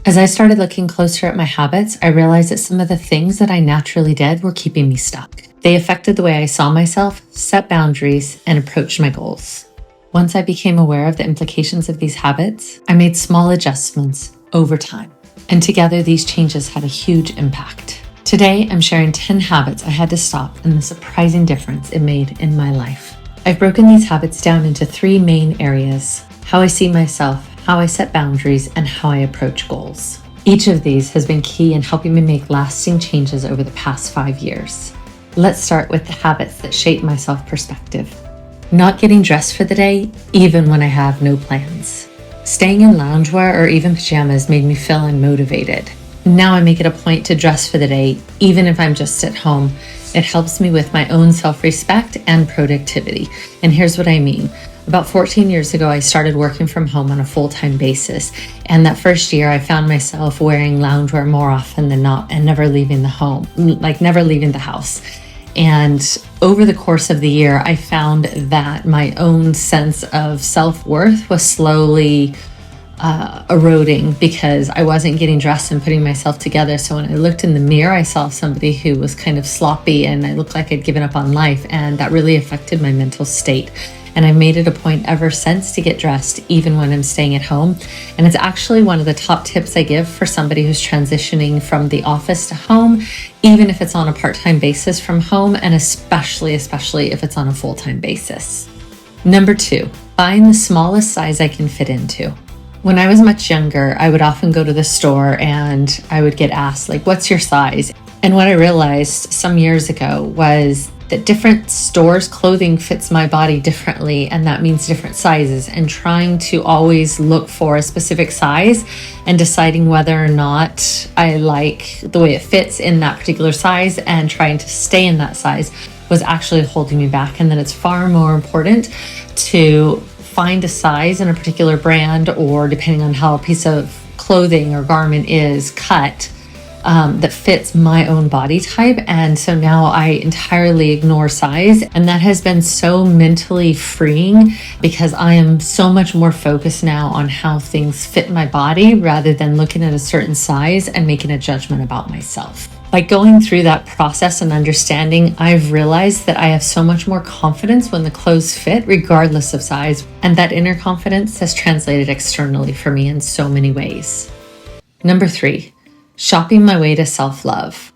As I started looking closer at my habits, I realized that some of the things that I naturally did were keeping me stuck. They affected the way I saw myself, set boundaries, and approached my goals. Once I became aware of the implications of these habits, I made small adjustments over time. And together, these changes had a huge impact. Today, I'm sharing 10 habits I had to stop and the surprising difference it made in my life. I've broken these habits down into 3 main areas: how I see myself, how I set boundaries, and how I approach goals. Each of these has been key in helping me make lasting changes over the past 5 years. Let's start with the habits that shape my self-perspective. Not getting dressed for the day, even when I have no plans. Staying in loungewear or even pajamas made me feel unmotivated. Now I make it a point to dress for the day, even if I'm just at home. It helps me with my own self-respect and productivity. And here's what I mean. About 14 years ago, I started working from home on a full-time basis. And that first year, I found myself wearing loungewear more often than not and never leaving the house. And over the course of the year, I found that my own sense of self-worth was slowly eroding because I wasn't getting dressed and putting myself together. So when I looked in the mirror, I saw somebody who was kind of sloppy and I looked like I'd given up on life. And that really affected my mental state. And I made it a point ever since to get dressed, even when I'm staying at home. And it's actually one of the top tips I give for somebody who's transitioning from the office to home, even if it's on a part-time basis from home, and especially if it's on a full-time basis. Number 2, buying the smallest size I can fit into. When I was much younger, I would often go to the store and I would get asked, what's your size? And what I realized some years ago was that different stores' clothing fits my body differently, and that means different sizes, and trying to always look for a specific size and deciding whether or not I like the way it fits in that particular size and trying to stay in that size was actually holding me back. And then it's far more important to find a size in a particular brand, or depending on how a piece of clothing or garment is cut, that fits my own body type. And so now I entirely ignore size. And that has been so mentally freeing because I am so much more focused now on how things fit my body rather than looking at a certain size and making a judgment about myself. By going through that process and understanding, I've realized that I have so much more confidence when the clothes fit, regardless of size. And that inner confidence has translated externally for me in so many ways. Number 3, shopping my way to self-love.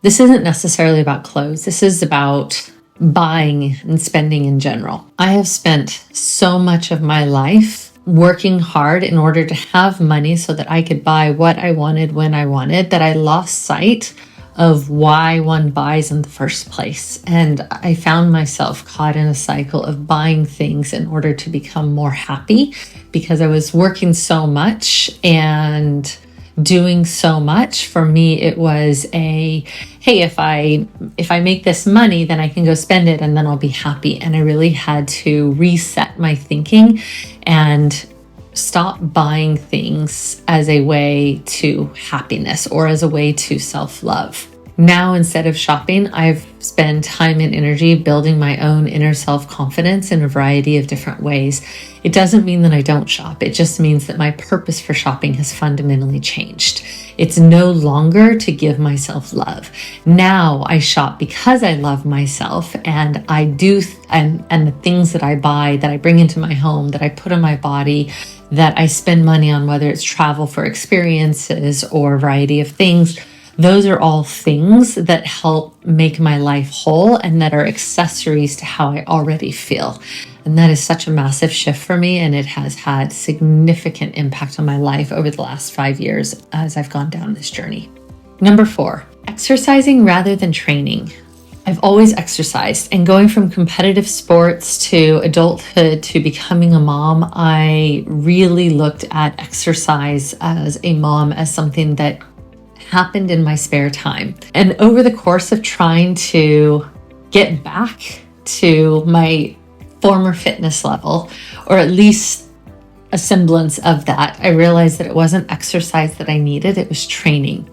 This isn't necessarily about clothes. This is about buying and spending in general. I have spent so much of my life working hard in order to have money so that I could buy what I wanted when I wanted, that I lost sight of why one buys in the first place. And I found myself caught in a cycle of buying things in order to become more happy because I was working so much and doing so much. For me, it was hey, if I make this money, then I can go spend it and then I'll be happy. And I really had to reset my thinking and stop buying things as a way to happiness or as a way to self-love. Now, instead of shopping, I've spent time and energy building my own inner self-confidence in a variety of different ways. It doesn't mean that I don't shop. It just means that my purpose for shopping has fundamentally changed. It's no longer to give myself love. Now I shop because I love myself, and I do, and the things that I buy, that I bring into my home, that I put on my body, that I spend money on, whether it's travel for experiences or a variety of things. Those are all things that help make my life whole and that are accessories to how I already feel. And that is such a massive shift for me, and it has had significant impact on my life over the last 5 years as I've gone down this journey. Number 4, exercising rather than training. I've always exercised, and going from competitive sports to adulthood to becoming a mom, I really looked at exercise as a mom as something that happened in my spare time. And over the course of trying to get back to my former fitness level, or at least a semblance of that, I realized that it wasn't exercise that I needed, it was training.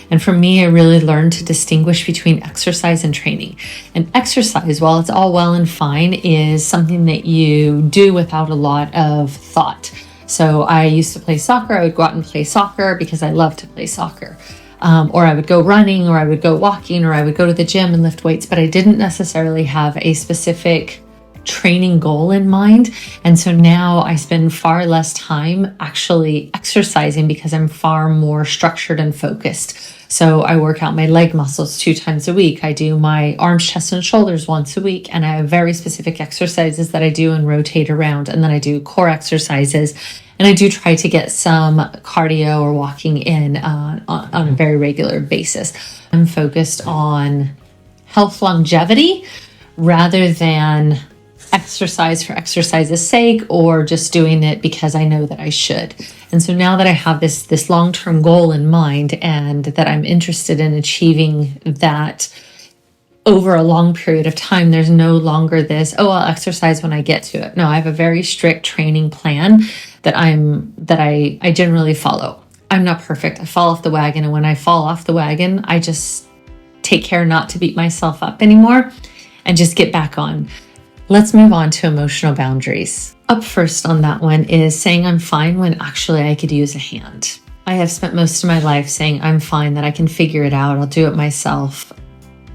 And for me, I really learned to distinguish between exercise and training. And exercise, while it's all well and fine, is something that you do without a lot of thought. So I used to play soccer. I would go out and play soccer because I love to play soccer. Or I would go running, or I would go walking, or I would go to the gym and lift weights, but I didn't necessarily have a specific training goal in mind. And so now I spend far less time actually exercising because I'm far more structured and focused. So I work out my leg muscles 2 times a week. I do my arms, chest, and shoulders once a week. And I have very specific exercises that I do and rotate around. And then I do core exercises. And I do try to get some cardio or walking in on a very regular basis. I'm focused on health longevity rather than exercise for exercise's sake, or just doing it because I know that I should. And so now that I have this long-term goal in mind, and that I'm interested in achieving that over a long period of time, there's no longer this, oh, I'll exercise when I get to it. No, I have a very strict training plan that I generally follow. I'm not perfect. I fall off the wagon. And when I fall off the wagon, I just take care not to beat myself up anymore and just get back on. Let's move on to emotional boundaries. Up first on that one is saying I'm fine when actually I could use a hand. I have spent most of my life saying I'm fine, that I can figure it out, I'll do it myself,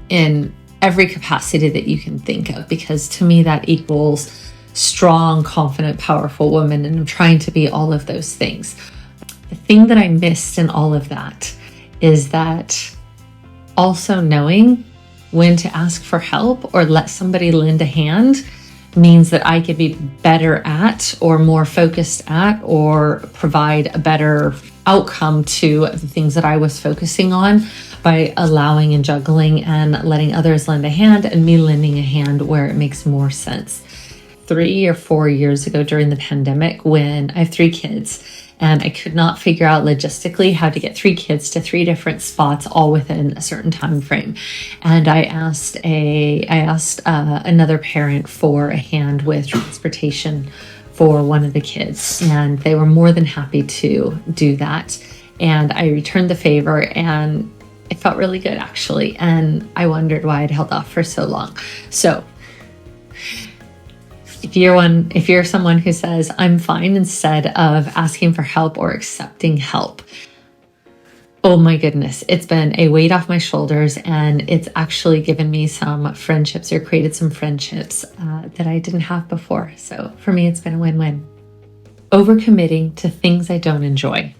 in every capacity that you can think of, because to me that equals strong, confident, powerful woman, and I'm trying to be all of those things. The thing that I missed in all of that is that also knowing when to ask for help or let somebody lend a hand means that I could be better at, or more focused at, or provide a better outcome to the things that I was focusing on by allowing and juggling and letting others lend a hand, and me lending a hand where it makes more sense. 3 or 4 years ago during the pandemic, when I have 3 kids, and I could not figure out logistically how to get 3 kids to 3 different spots all within a certain time frame. And I asked another parent for a hand with transportation for one of the kids, and they were more than happy to do that. And I returned the favor, and it felt really good, actually. And I wondered why I'd held off for so long. So if you're someone who says I'm fine instead of asking for help or accepting help, oh my goodness, it's been a weight off my shoulders, and it's actually given me some friendships, or created some friendships that I didn't have before. So for me, it's been a win-win. Overcommitting to things I don't enjoy.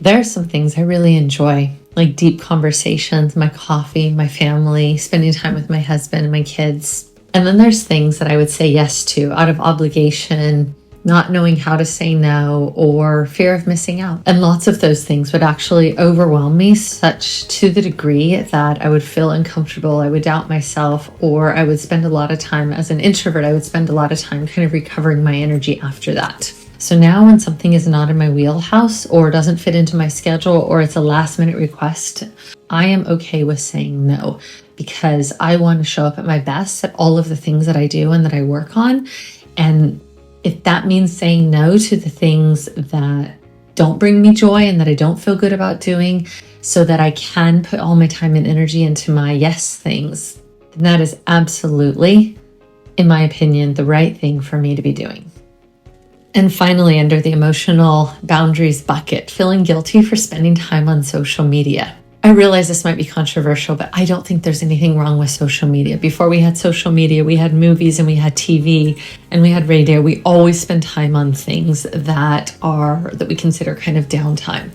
There are some things I really enjoy, like deep conversations, my coffee, my family, spending time with my husband and my kids. And then there's things that I would say yes to out of obligation, not knowing how to say no, or fear of missing out. And lots of those things would actually overwhelm me, such to the degree that I would feel uncomfortable, I would doubt myself, or I would spend a lot of time, as an introvert, I would spend a lot of time kind of recovering my energy after that. So now when something is not in my wheelhouse, or doesn't fit into my schedule, or it's a last minute request, I am okay with saying no, because I want to show up at my best at all of the things that I do and that I work on. And if that means saying no to the things that don't bring me joy and that I don't feel good about doing, so that I can put all my time and energy into my yes things, then that is absolutely, in my opinion, the right thing for me to be doing. And finally, under the emotional boundaries bucket, feeling guilty for spending time on social media. I realize this might be controversial, but I don't think there's anything wrong with social media. Before we had social media, we had movies and we had TV and we had radio. We always spend time on things that we consider kind of downtime.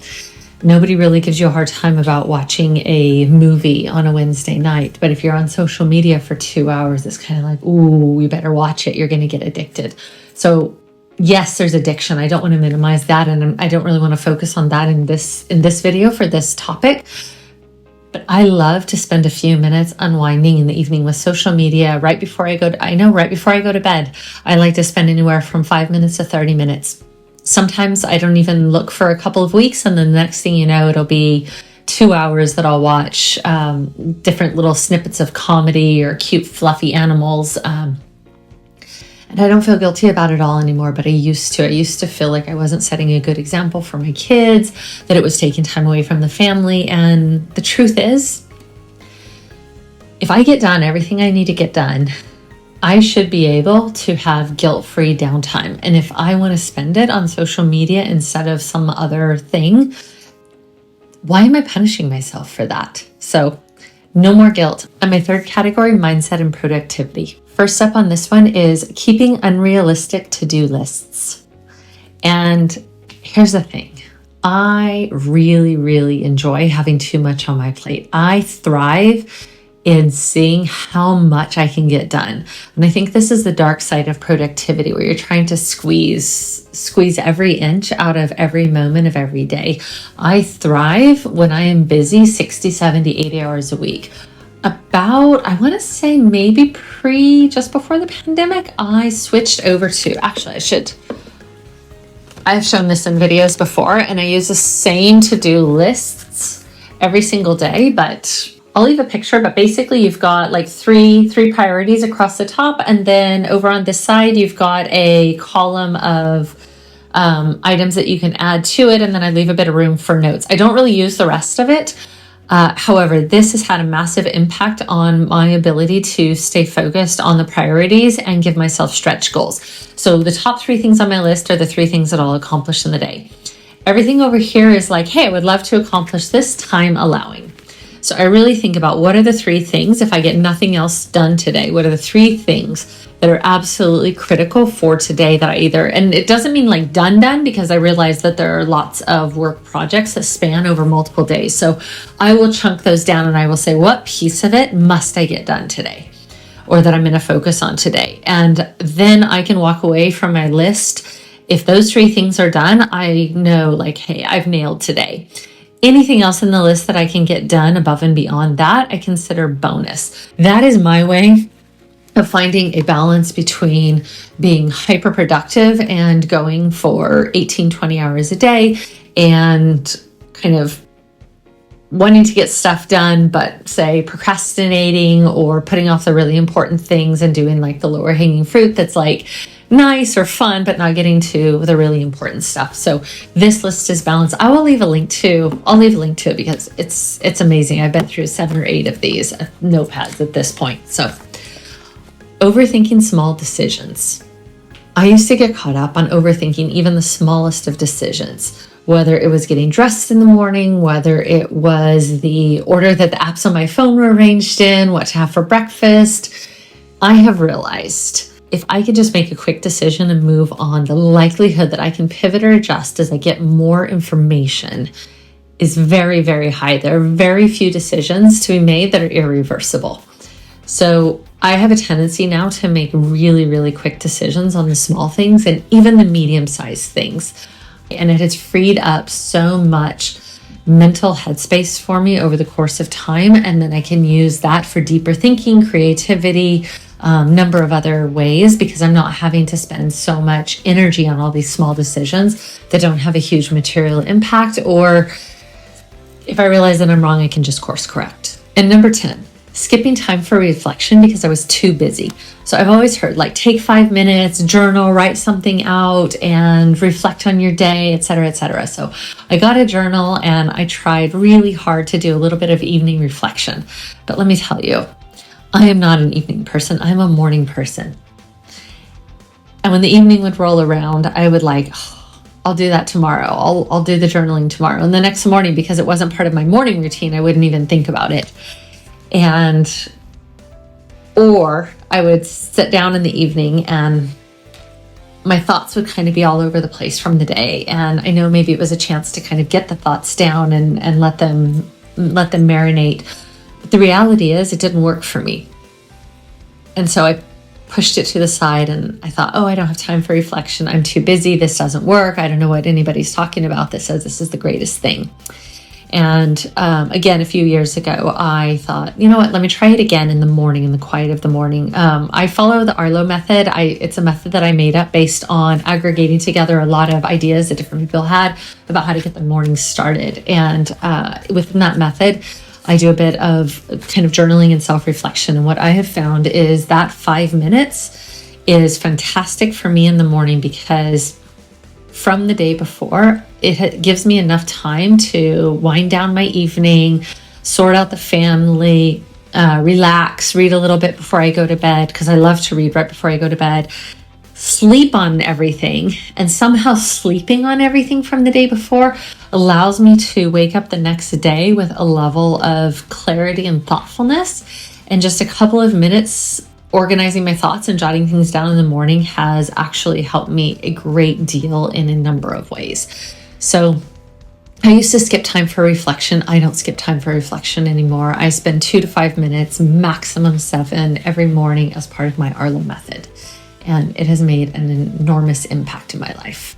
Nobody really gives you a hard time about watching a movie on a Wednesday night. But if you're on social media for 2 hours, it's kind of like, ooh, you better watch it. You're going to get addicted. So yes, there's addiction. I don't want to minimize that. And I don't really want to focus on that in this video for this topic. But I love to spend a few minutes unwinding in the evening with social media right before I go to bed. I like to spend anywhere from 5 minutes to 30 minutes. Sometimes I don't even look for a couple of weeks, and then the next thing you know, it'll be 2 hours that I'll watch different little snippets of comedy or cute fluffy animals. And I don't feel guilty about it all anymore, but I used to. I used to feel like I wasn't setting a good example for my kids, that it was taking time away from the family. And the truth is, if I get done everything I need to get done, I should be able to have guilt-free downtime. And if I want to spend it on social media instead of some other thing, why am I punishing myself for that? So no more guilt. And my third category, mindset and productivity. First up on this one is keeping unrealistic to-do lists. And here's the thing. I really, really enjoy having too much on my plate. I thrive in seeing how much I can get done. And I think this is the dark side of productivity, where you're trying to squeeze every inch out of every moment of every day. I thrive when I am busy 60, 70, 80 hours a week. About, I want to say maybe just before the pandemic, I switched over to, I've shown this in videos before, and I use the same to-do lists every single day, but I'll leave a picture. But basically you've got like three priorities across the top, and then over on this side you've got a column of items that you can add to it, and then I leave a bit of room for notes. I don't really use the rest of it. However, this has had a massive impact on my ability to stay focused on the priorities and give myself stretch goals. So the top 3 things on my list are the 3 things that I'll accomplish in the day. Everything over here is like, hey, I would love to accomplish this, time allowing. So I really think about, what are the 3 things, if I get nothing else done today, what are the 3 things that are absolutely critical for today that I and it doesn't mean like done, because I realize that there are lots of work projects that span over multiple days. So I will chunk those down and I will say, what piece of it must I get done today, or that I'm going to focus on today? And then I can walk away from my list. If those 3 things are done, I know like, hey, I've nailed today. Anything else in the list that I can get done above and beyond that, I consider bonus. That is my way of finding a balance between being hyper productive and going for 18, 20 hours a day, and kind of wanting to get stuff done, but say procrastinating or putting off the really important things and doing like the lower hanging fruit that's like nice or fun, but not getting to the really important stuff. So this list is balanced. I'll leave a link to it because it's amazing. I've been through 7 or 8 of these notepads at this point. So overthinking small decisions. I used to get caught up on overthinking even the smallest of decisions, whether it was getting dressed in the morning, whether it was the order that the apps on my phone were arranged in, what to have for breakfast. I have realized if I could just make a quick decision and move on, the likelihood that I can pivot or adjust as I get more information is very, very high. There are very few decisions to be made that are irreversible. So I have a tendency now to make really, really quick decisions on the small things and even the medium-sized things. And it has freed up so much mental headspace for me over the course of time. And then I can use that for deeper thinking, creativity, number of other ways, because I'm not having to spend so much energy on all these small decisions that don't have a huge material impact. Or if I realize that I'm wrong, I can just course correct. And number 10, skipping time for reflection because I was too busy. So I've always heard like take 5 minutes, journal, write something out and reflect on your day, etc., etc. So I got a journal and I tried really hard to do a little bit of evening reflection. But let me tell you, I am not an evening person. I'm a morning person. And when the evening would roll around, I would like, oh, I'll do that tomorrow. I'll do the journaling tomorrow. And the next morning, because it wasn't part of my morning routine, I wouldn't even think about it. Or I would sit down in the evening and my thoughts would kind of be all over the place from the day. And I know maybe it was a chance to kind of get the thoughts down and let them marinate. But the reality is it didn't work for me. And so I pushed it to the side and I thought, oh, I don't have time for reflection. I'm too busy. This doesn't work. I don't know what anybody's talking about that says this is the greatest thing. And again, a few years ago, I thought, you know what, let me try it again in the morning, in the quiet of the morning. I follow the Arlo method. It's a method that I made up based on aggregating together a lot of ideas that different people had about how to get the morning started. And within that method, I do a bit of kind of journaling and self-reflection. And what I have found is that 5 minutes is fantastic for me in the morning because from the day before, it gives me enough time to wind down my evening, sort out the family, relax, read a little bit before I go to bed, because I love to read right before I go to bed, sleep on everything, and somehow sleeping on everything from the day before allows me to wake up the next day with a level of clarity and thoughtfulness. And just a couple of minutes organizing my thoughts and jotting things down in the morning has actually helped me a great deal in a number of ways. So I used to skip time for reflection. I don't skip time for reflection anymore. I spend 2 to 5 minutes, maximum 7 every morning as part of my Arlo method. And it has made an enormous impact in my life.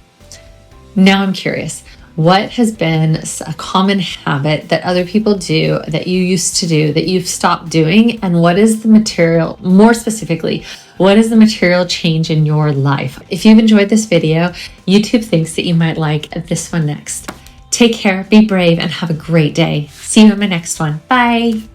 Now I'm curious, what has been a common habit that other people do, that you used to do, that you've stopped doing? And what is the material, more specifically, what is the material change in your life? If you've enjoyed this video, YouTube thinks that you might like this one next. Take care, be brave, and have a great day. See you in my next one. Bye.